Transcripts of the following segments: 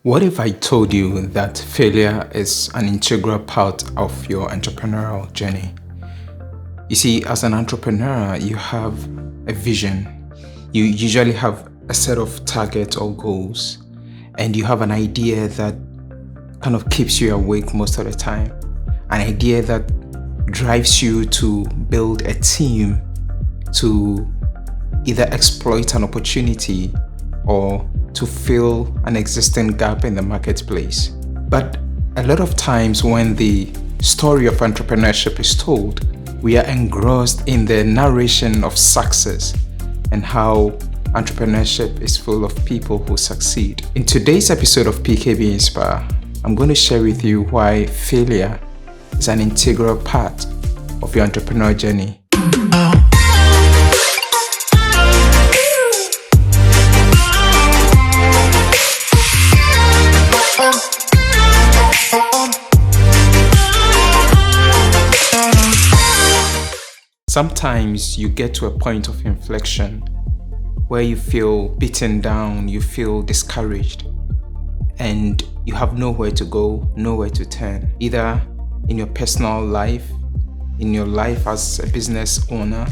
What if I told you that failure is an integral part of your entrepreneurial journey? You see, as an entrepreneur, you have a vision. You usually have a set of targets or goals, and you have an idea that kind of keeps you awake most of the time. An idea that drives you to build a team to either exploit an opportunity or to fill an existing gap in the marketplace. But a lot of times when the story of entrepreneurship is told, we are engrossed in the narration of success and how entrepreneurship is full of people who succeed. In today's episode of PKBinspire, I'm going to share with you why failure is an integral part of your entrepreneurial journey. Sometimes you get to a point of inflection where you feel beaten down, you feel discouraged, and you have nowhere to go, nowhere to turn. Either in your personal life, in your life as a business owner,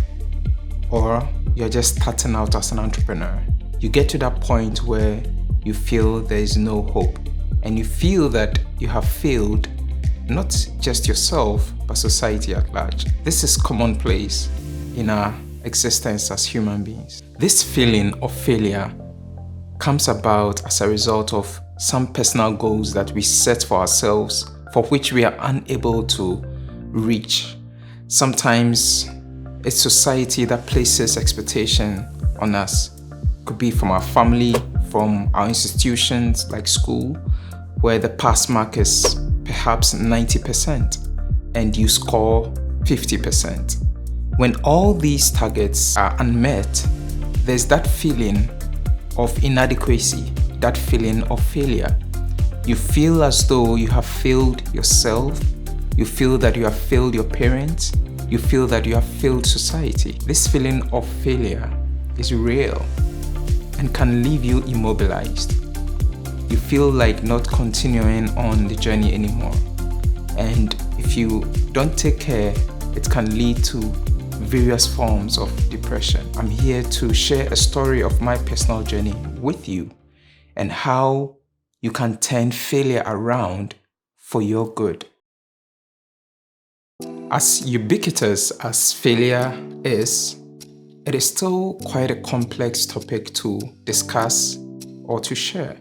or you're just starting out as an entrepreneur. You get to that point where you feel there is no hope, and you feel that you have failed, not just yourself, but society at large. This is commonplace in our existence as human beings. This feeling of failure comes about as a result of some personal goals that we set for ourselves, for which we are unable to reach. Sometimes it's society that places expectation on us. It could be from our family, from our institutions like school, where the pass mark is perhaps 90% and you score 50%. When all these targets are unmet, there's that feeling of inadequacy, that feeling of failure. You feel as though you have failed yourself, you feel that you have failed your parents, you feel that you have failed society. This feeling of failure is real and can leave you immobilized. You feel like not continuing on the journey anymore. And if you don't take care, it can lead to various forms of depression. I'm here to share a story of my personal journey with you and how you can turn failure around for your good. As ubiquitous as failure is, it is still quite a complex topic to discuss or to share.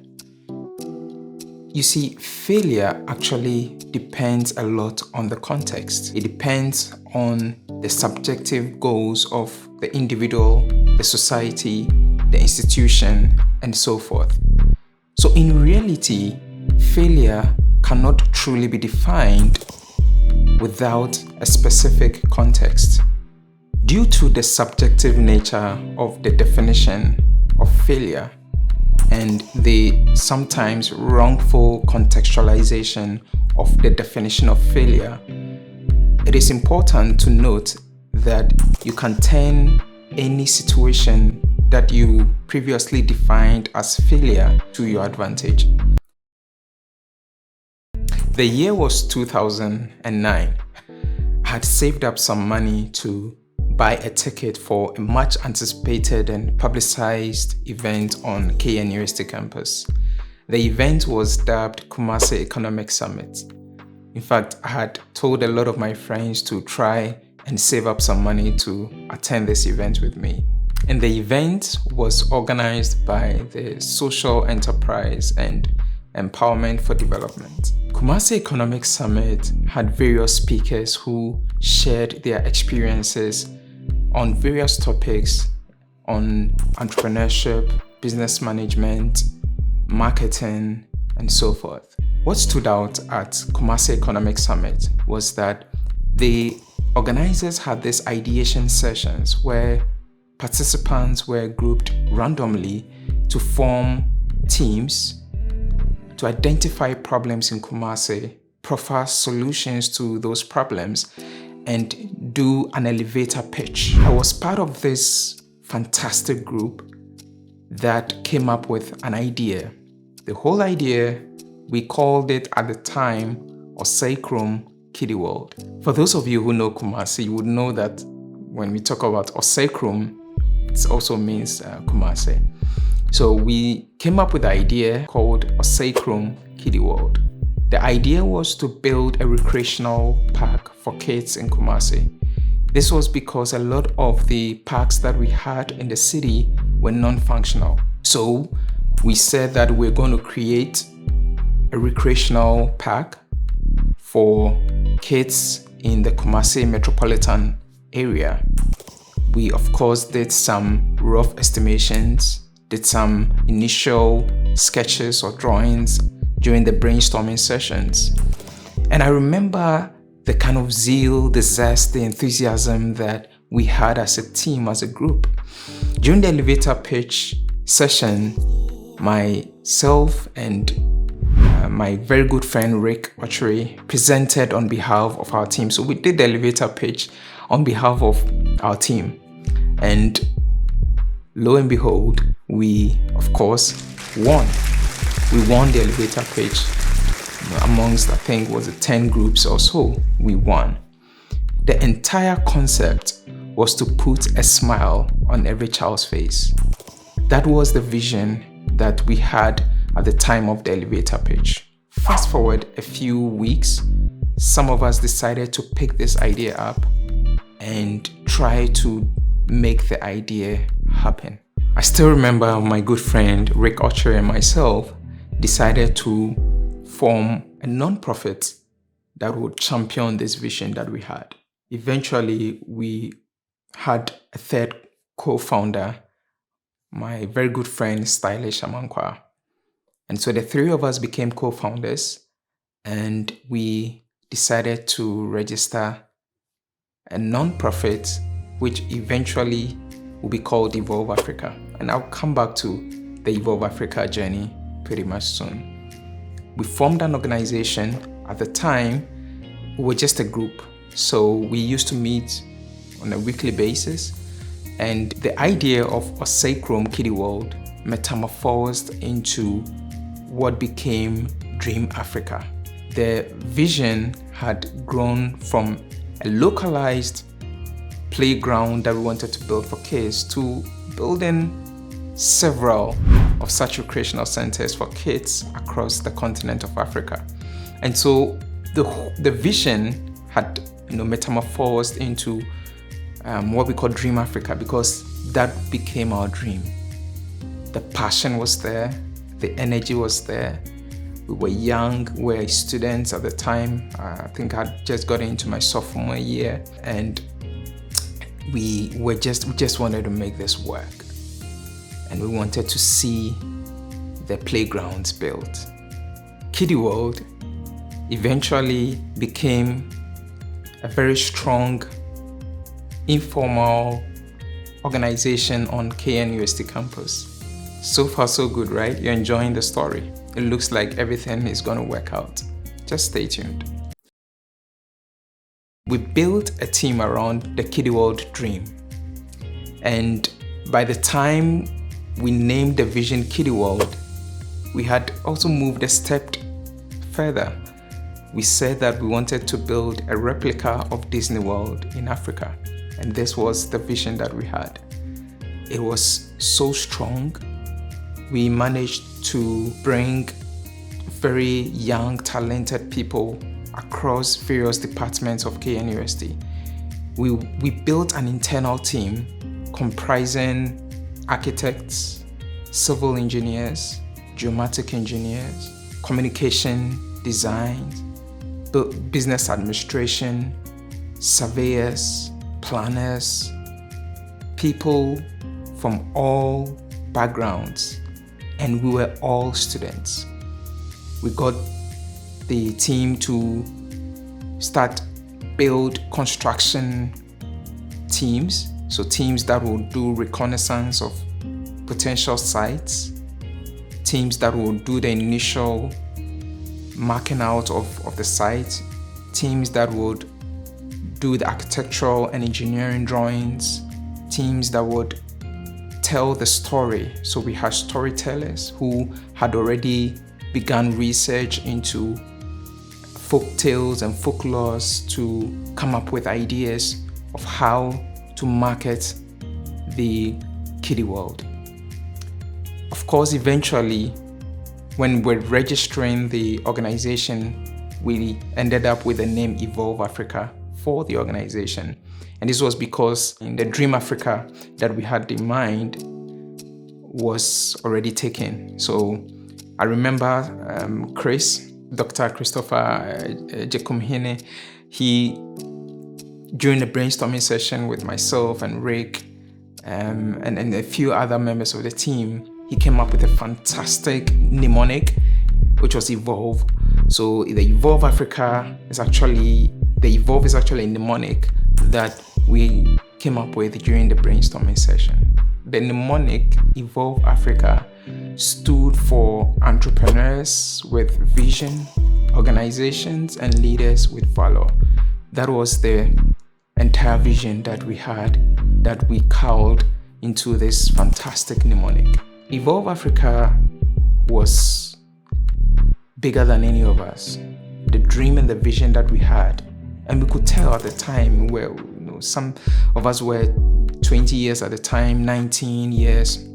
You see, failure actually depends a lot on the context. It depends on the subjective goals of the individual, the society, the institution, and so forth. So in reality, failure cannot truly be defined without a specific context. Due to the subjective nature of the definition of failure, and the sometimes wrongful contextualization of the definition of failure, it is important to note that you can turn any situation that you previously defined as failure to your advantage. The year was 2009. I had saved up some money to buy a ticket for a much anticipated and publicized event on KNUST campus. The event was dubbed Kumasi Economic Summit. In fact, I had told a lot of my friends to try and save up some money to attend this event with me. And the event was organized by the Social Enterprise and Empowerment for Development. Kumasi Economic Summit had various speakers who shared their experiences on various topics on entrepreneurship, business management, marketing, and so forth. What stood out at Kumasi Economic Summit was that the organizers had these ideation sessions where participants were grouped randomly to form teams to identify problems in Kumasi, proffer solutions to those problems, and do an elevator pitch. I was part of this fantastic group that came up with an idea The whole idea, we called it at the time Osei Kiddie World. For those of you who know Kumasi, you would know that when we talk about Osei, it also means Kumasi. So we came up with the idea called Osei Kiddie World. The idea was to build a recreational park for kids in Kumasi. This was because a lot of the parks that we had in the city were non-functional. So we said that we're going to create a recreational park for kids in the Kumasi metropolitan area. We of course did some rough estimations, did some initial sketches or drawings during the brainstorming sessions. And I remember the kind of zeal, the zest, the enthusiasm that we had as a team, as a group. During the elevator pitch session, myself and my very good friend Rick Ochre presented on behalf of our team. So we did the elevator pitch on behalf of our team. And lo and behold, we of course won. We won the elevator pitch. Amongst, I think, was it 10 groups or so, we won. The entire concept was to put a smile on every child's face. That was the vision that we had at the time of the elevator pitch. Fast forward a few weeks, some of us decided to pick this idea up and try to make the idea happen. I still remember my good friend Rick Ochre and myself decided to form a non-profit that would champion this vision that we had. Eventually, we had a third co-founder, my very good friend Stylish Amankwa. And so the three of us became co-founders, and we decided to register a non-profit which eventually will be called EVOLV Africa. And I'll come back to the EVOLV Africa journey pretty much soon. We formed an organization. At the time, we were just a group. So we used to meet on a weekly basis. And the idea of Osei Kiddie World metamorphosed into what became Dream Africa. The vision had grown from a localized playground that we wanted to build for kids to building several of such recreational centers for kids across the continent of Africa. And so the vision had metamorphosed into what we call Dream Africa, because that became our dream. The passion was there, the energy was there. We were young, we were students at the time. I think I just got into my sophomore year, and we just wanted to make this work. And we wanted to see the playgrounds built. Kiddie World eventually became a very strong, informal organization on KNUST campus. So far so good, right? You're enjoying the story. It looks like everything is going to work out. Just stay tuned. We built a team around the Kiddie World dream. And by the time we named the vision Kiddie World, we had also moved a step further. We said that we wanted to build a replica of Disney World in Africa. And this was the vision that we had. It was so strong. We managed to bring very young, talented people across various departments of KNUST. We built an internal team comprising architects, civil engineers, geomatic engineers, communication design, business administration, surveyors, planners, people from all backgrounds, and we were all students. We got the team to start build construction teams, so teams that will do reconnaissance of potential sites, teams that will do the initial marking out of the site, teams that would do the architectural and engineering drawings, teams that would tell the story. So we had storytellers who had already began research into folk tales and folklores to come up with ideas of how to market the kiddie world. Of course, eventually, when we're registering the organization, we ended up with the name EVOLV Africa for the organization. And this was because the Dream Africa that we had in mind was already taken. So I remember Dr. Christopher Jekumhine, during the brainstorming session with myself and Rick and a few other members of the team, he came up with a fantastic mnemonic, which was EVOLV. So the EVOLV Africa is actually a mnemonic that we came up with during the brainstorming session. The mnemonic EVOLV Africa stood for entrepreneurs with vision, organizations, and leaders with valor. That was the entire vision that we had, that we culled into this fantastic mnemonic. EVOLV Africa was bigger than any of us. The dream and the vision that we had, and we could tell at the time where some of us were 20 years at the time, 19 years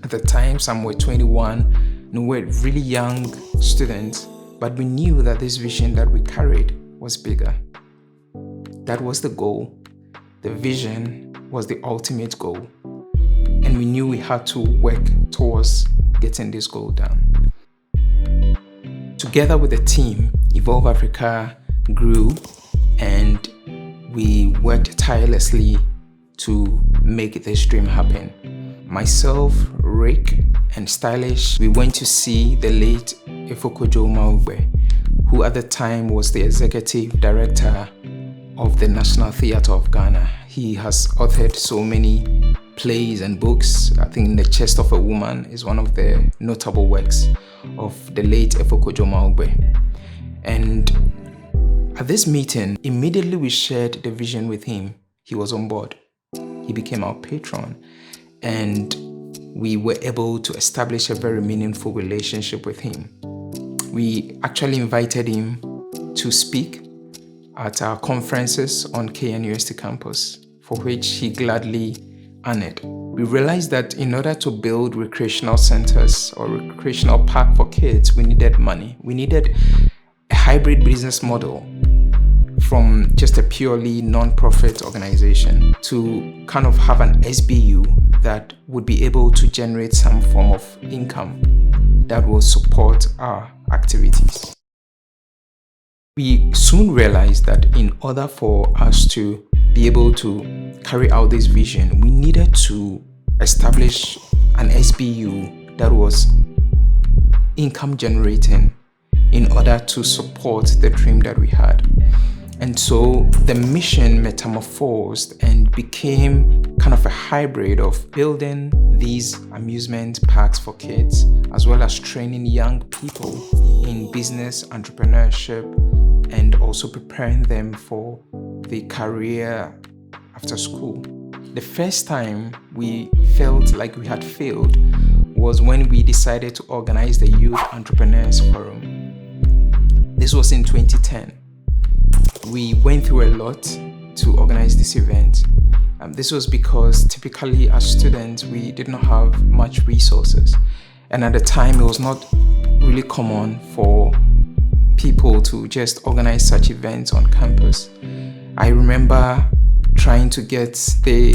at the time, some were 21. We were really young students, but we knew that this vision that we carried was bigger. That was the goal. The vision was the ultimate goal. And we knew we had to work towards getting this goal done. Together with the team, EVOLV Africa grew, and we worked tirelessly to make this dream happen. Myself, Rick, and Stylish, we went to see the late Efokojo Maugbe, who at the time was the executive director of the National Theatre of Ghana. He has authored so many plays and books. I think The Chest of a Woman is one of the notable works of the late Efokojo Maugbe. And at this meeting, immediately we shared the vision with him. He was on board. He became our patron, and we were able to establish a very meaningful relationship with him. We actually invited him to speak at our conferences on KNUST campus, for which he gladly honored. We realized that in order to build recreational centers or recreational park for kids, we needed money. We needed a hybrid business model from just a purely non-profit organization to kind of have an SBU that would be able to generate some form of income that will support our activities. We soon realized that in order for us to be able to carry out this vision, we needed to establish an SBU that was income generating in order to support the dream that we had. And so the mission metamorphosed and became kind of a hybrid of building these amusement parks for kids, as well as training young people in business, entrepreneurship, and also preparing them for the career after school. The first time we felt like we had failed was when we decided to organize the Youth Entrepreneurs Forum. This was in 2010. We went through a lot to organize this event. This was because typically as students, we did not have much resources. And at the time, it was not really common for people to just organize such events on campus. I remember trying to get the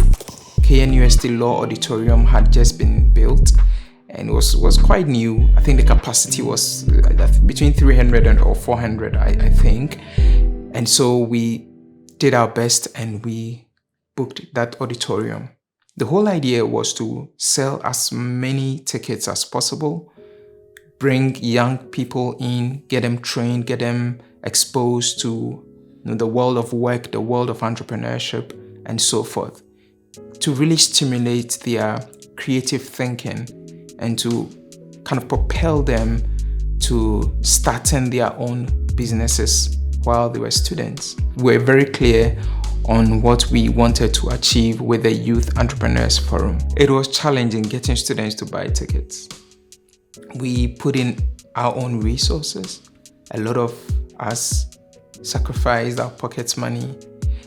KNUST Law Auditorium had just been built, and it was quite new. I think the capacity was between 300 or 400, I think. And so we did our best and we booked that auditorium. The whole idea was to sell as many tickets as possible, bring young people in, get them trained, get them exposed to the world of work, the world of entrepreneurship, and so forth, to really stimulate their creative thinking and to kind of propel them to starting their own businesses while they were students. We're very clear on what we wanted to achieve with the Youth Entrepreneurs Forum. It was challenging getting students to buy tickets. We put in our own resources. A lot of us sacrificed our pocket money.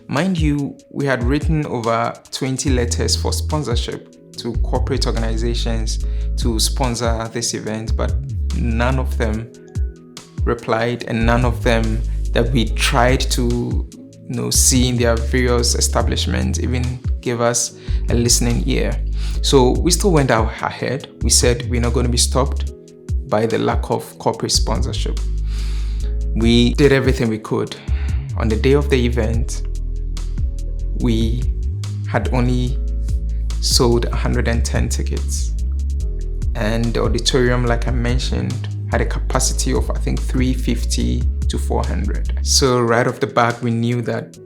Mind you, we had written over 20 letters for sponsorship to corporate organizations to sponsor this event, but none of them replied, and none of them that we tried to see in their various establishments even gave us a listening ear. So we still went out ahead. We said we're not going to be stopped by the lack of corporate sponsorship. We did everything we could. On the day of the event, we had only sold 110 tickets, and the auditorium, like I mentioned, had a capacity of 350 to 400. So right off the bat, we knew that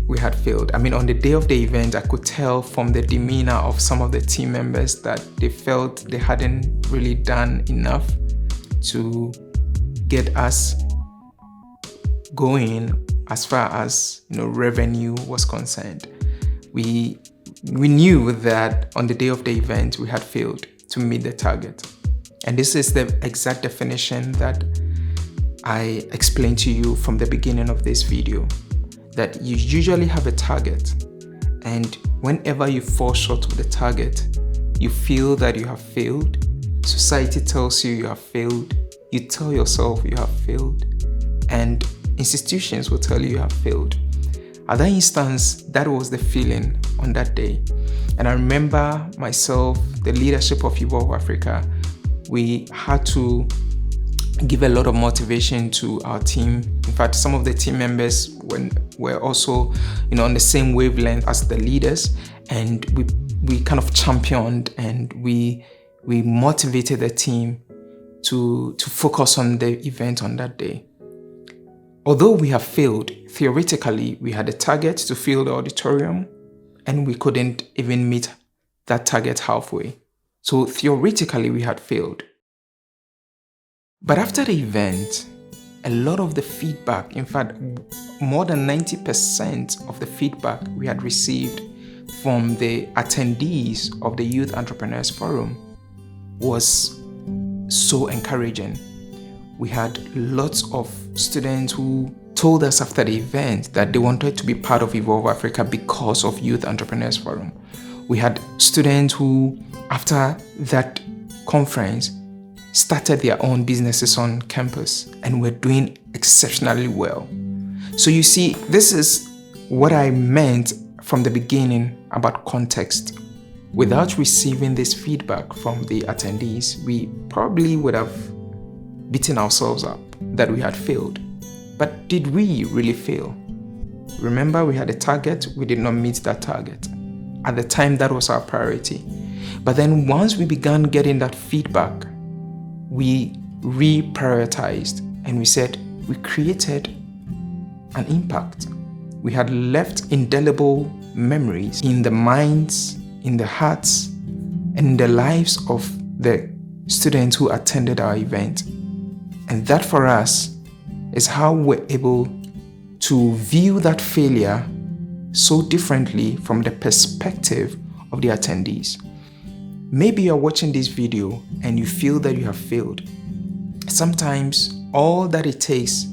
we had failed. On the day of the event, I could tell from the demeanor of some of the team members that they felt they hadn't really done enough to get us going as far as revenue was concerned. We knew that on the day of the event, we had failed to meet the target. And this is the exact definition that I explained to you from the beginning of this video, that you usually have a target, and whenever you fall short of the target, you feel that you have failed. Society tells you have failed. You tell yourself you have failed, and institutions will tell you have failed. At that instance, that was the feeling on that day. And I remember myself, the leadership of EVOLV Africa, we had to give a lot of motivation to our team. In fact, some of the team members were also on the same wavelength as the leaders, and we kind of championed and we motivated the team to focus on the event on that day. Although we have failed, theoretically, we had a target to fill the auditorium, and we couldn't even meet that target halfway. So theoretically, we had failed. But after the event, a lot of the feedback, in fact, more than 90% of the feedback we had received from the attendees of the Youth Entrepreneurs Forum was so encouraging. We had lots of students who told us after the event that they wanted to be part of EVOLV Africa because of Youth Entrepreneurs Forum. We had students who, after that conference, started their own businesses on campus and were doing exceptionally well. So you see, this is what I meant from the beginning about context. Without receiving this feedback from the attendees, we probably would have beaten ourselves up that we had failed. But did we really fail? Remember, we had a target, we did not meet that target. At the time, that was our priority. But then once we began getting that feedback, we reprioritized and we said we created an impact. We had left indelible memories in the minds, in the hearts, and in the lives of the students who attended our event. And that for us is how we're able to view that failure so differently from the perspective of the attendees. Maybe you're watching this video and you feel that you have failed. Sometimes all that it takes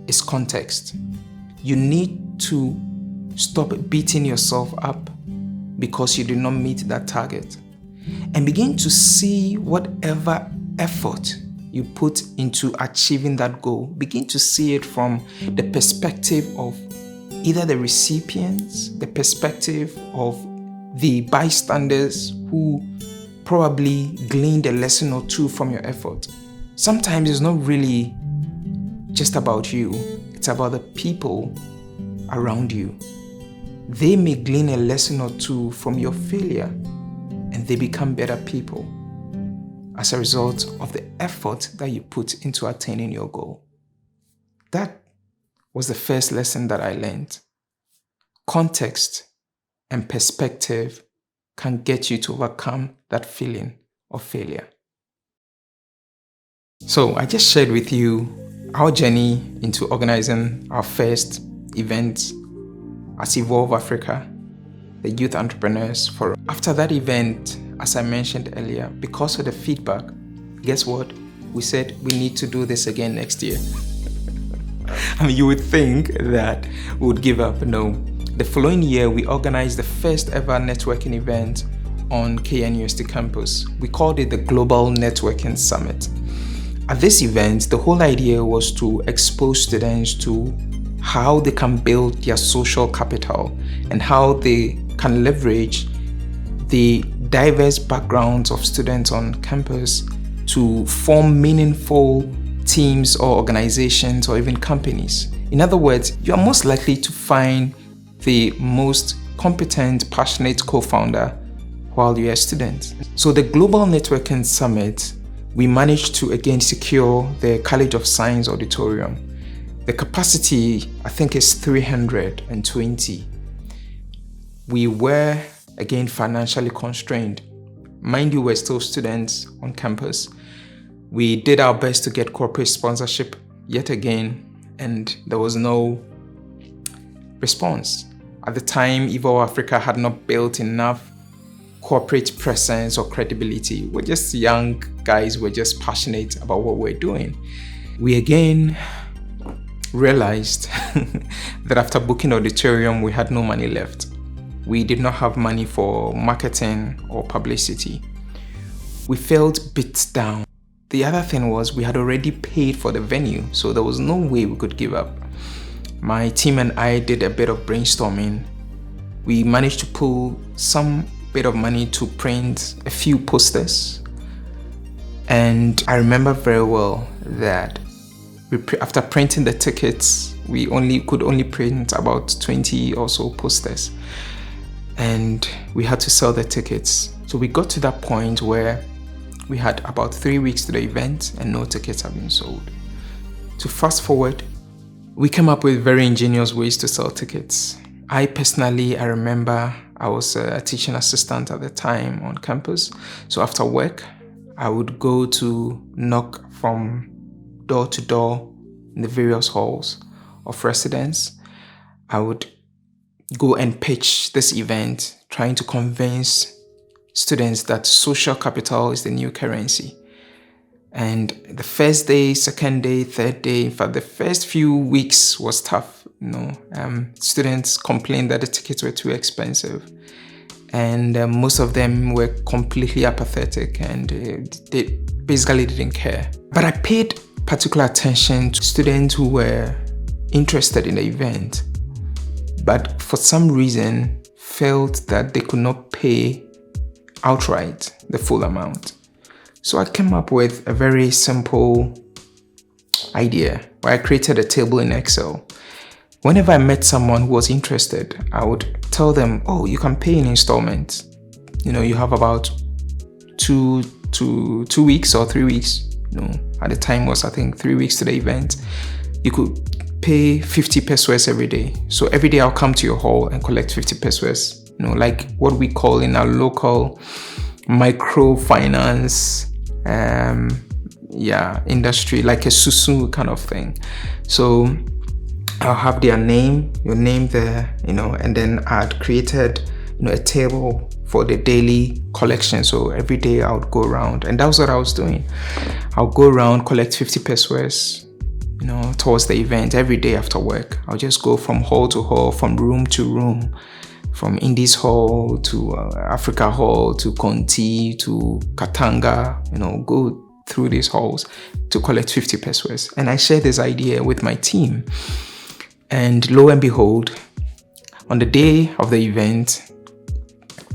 is context. You need to stop beating yourself up because you did not meet that target, and begin to see whatever effort you put into achieving that goal. Begin to see it from the perspective of either the recipients, the perspective of the bystanders who probably gleaned a lesson or two from your effort. Sometimes it's not really just about you, it's about the people around you. They may glean a lesson or two from your failure, and they become better people as a result of the effort that you put into attaining your goal. That was the first lesson that I learned. Context and perspective can get you to overcome that feeling of failure. So I just shared with you our journey into organizing our first event as EVOLV Africa, the Youth Entrepreneurs Forum. After that event, as I mentioned earlier, because of the feedback, guess what? we said we need to do this again next year. I mean, you would think that we would give up. No. The following year, we organized the first ever networking event on KNUST campus. We called it the Global Networking Summit. At this event, the whole idea was to expose students to how they can build their social capital and how they can leverage the diverse backgrounds of students on campus to form meaningful teams or organizations or even companies. In other words, you are most likely to find the most competent, passionate co-founder while you're a student. So the Global Networking Summit, we managed to again secure the College of Science auditorium. The capacity, I think, is 320. We were again financially constrained. Mind you, we're still students on campus. We did our best to get corporate sponsorship yet again, and there was no response. At the time, EVOLV Africa had not built enough corporate presence or credibility. We're just young guys, we're just passionate about what we're doing. We again realized that after booking auditorium, we had no money left. We did not have money for marketing or publicity. We felt bit down. The other thing was we had already paid for the venue, so there was no way we could give up. My team and I did a bit of brainstorming. We managed to pull some bit of money to print a few posters. And I remember very well that after printing the tickets, we could only print about 20 or so posters. And we had to sell the tickets. So we got to that point where we had about 3 weeks to the event and no tickets have been sold. To fast forward, we came up with very ingenious ways to sell tickets. I remember I was a teaching assistant at the time on campus. So after work, I would go to knock from door to door in the various halls of residence. I would go and pitch this event, trying to convince students that social capital is the new currency. And the first day, second day, third day, in fact, the first few weeks was tough. Students complained that the tickets were too expensive, and most of them were completely apathetic, and they basically didn't care. But I paid particular attention to students who were interested in the event, but for some reason felt that they could not pay outright the full amount. So I came up with a very simple idea where I created a table in Excel. Whenever I met someone who was interested, I would tell them, oh, you can pay in installments. You have about two weeks or 3 weeks. At the time was, I think, 3 weeks to the event. You could pay 50 pesos every day. So every day I'll come to your hall and collect 50 pesos. Like what we call in our local microfinance industry, like a susu kind of thing. So I'll have their name, your name there, and then I'd created, a table for the daily collection. So every day I would go around, and that was what I was doing. I'll go around, collect 50 pesos, towards the event every day after work. I'll just go from hall to hall, from room to room, from Indies Hall to Africa Hall to Conti to Katanga, go through these halls to collect 50 pesos. And I shared this idea with my team. And lo and behold, on the day of the event,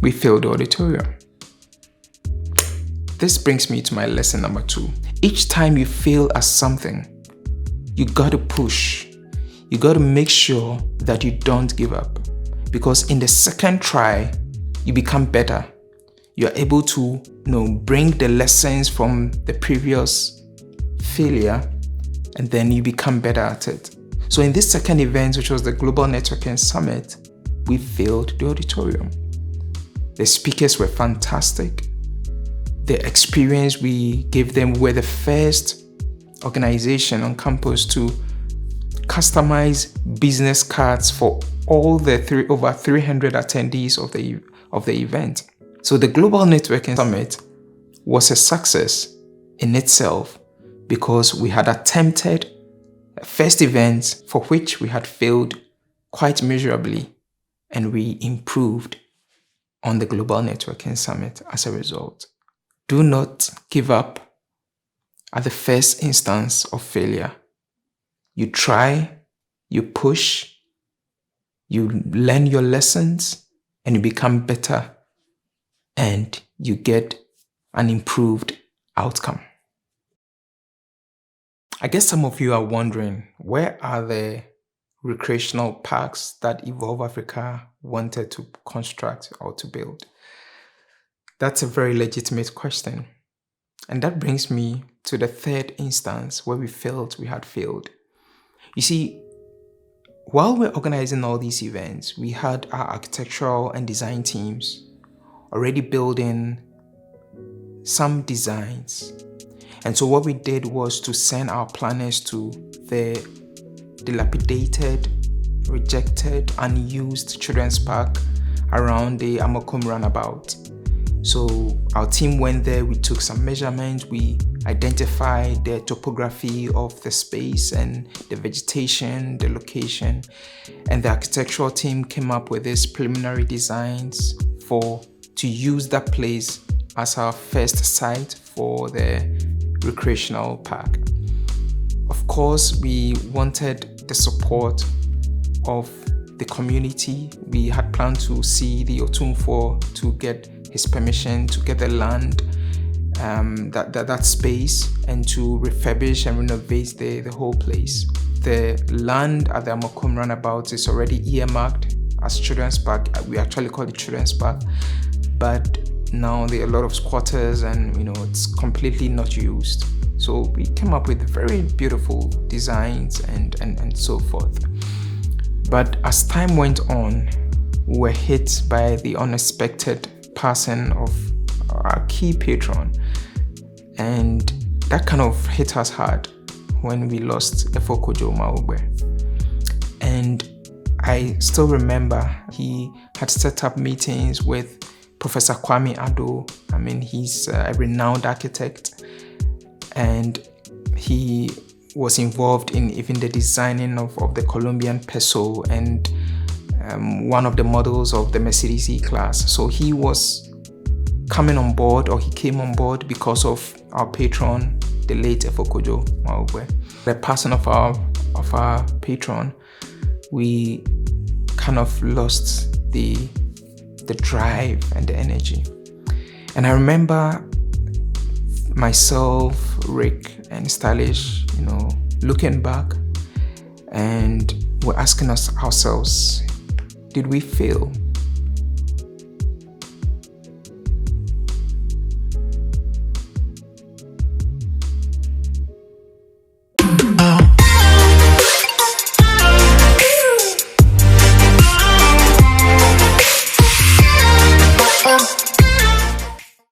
we filled the auditorium. This brings me to my lesson number 2. Each time you fail at something, you got to push. You got to make sure that you don't give up. Because in the second try, you become better. You're able to, bring the lessons from the previous failure, and then you become better at it. So in this second event, which was the Global Networking Summit, we filled the auditorium. The speakers were fantastic. The experience we gave them, were the first organization on campus to customize business cards for all the over 300 attendees of the event. So the Global Networking Summit was a success in itself because we had attempted a first event for which we had failed quite miserably, and we improved on the Global Networking Summit as a result. Do not give up at the first instance of failure. You try, you push, you learn your lessons, and you become better, and you get an improved outcome. I guess some of you are wondering, where are the recreational parks that EVOLV Africa wanted to construct or to build? That's a very legitimate question. And that brings me to the third instance where we had failed. You see, while we're organizing all these events, we had our architectural and design teams already building some designs. And so what we did was to send our planners to the dilapidated, rejected, unused children's park around the Amokum roundabout. So our team went there, we took some measurements, we identified the topography of the space and the vegetation, the location, and the architectural team came up with these preliminary designs to use that place as our first site for the recreational park. Of course, we wanted the support of the community. We had planned to see the Otumfuo to get his permission to get the land, that space, and to refurbish and renovate the whole place. The land at the Amokum roundabout is already earmarked as Children's Park. We actually call it Children's Park, but now there are a lot of squatters and it's completely not used. So we came up with very beautiful designs and so forth. But as time went on, we were hit by the unexpected passing of our key patron, and that kind of hit us hard when we lost Efokojo Maugbe. And I still remember he had set up meetings with Professor Kwame Ado. He's a renowned architect, and he was involved in even the designing of the Colombian peso and one of the models of the Mercedes E-Class. So he was coming on board, or he came on board because of our patron, the late Efokojo Maugbe. The passing of our patron, we kind of lost the drive and the energy. And I remember myself, Rick, and Stylish, looking back, and we're asking ourselves, did we fail?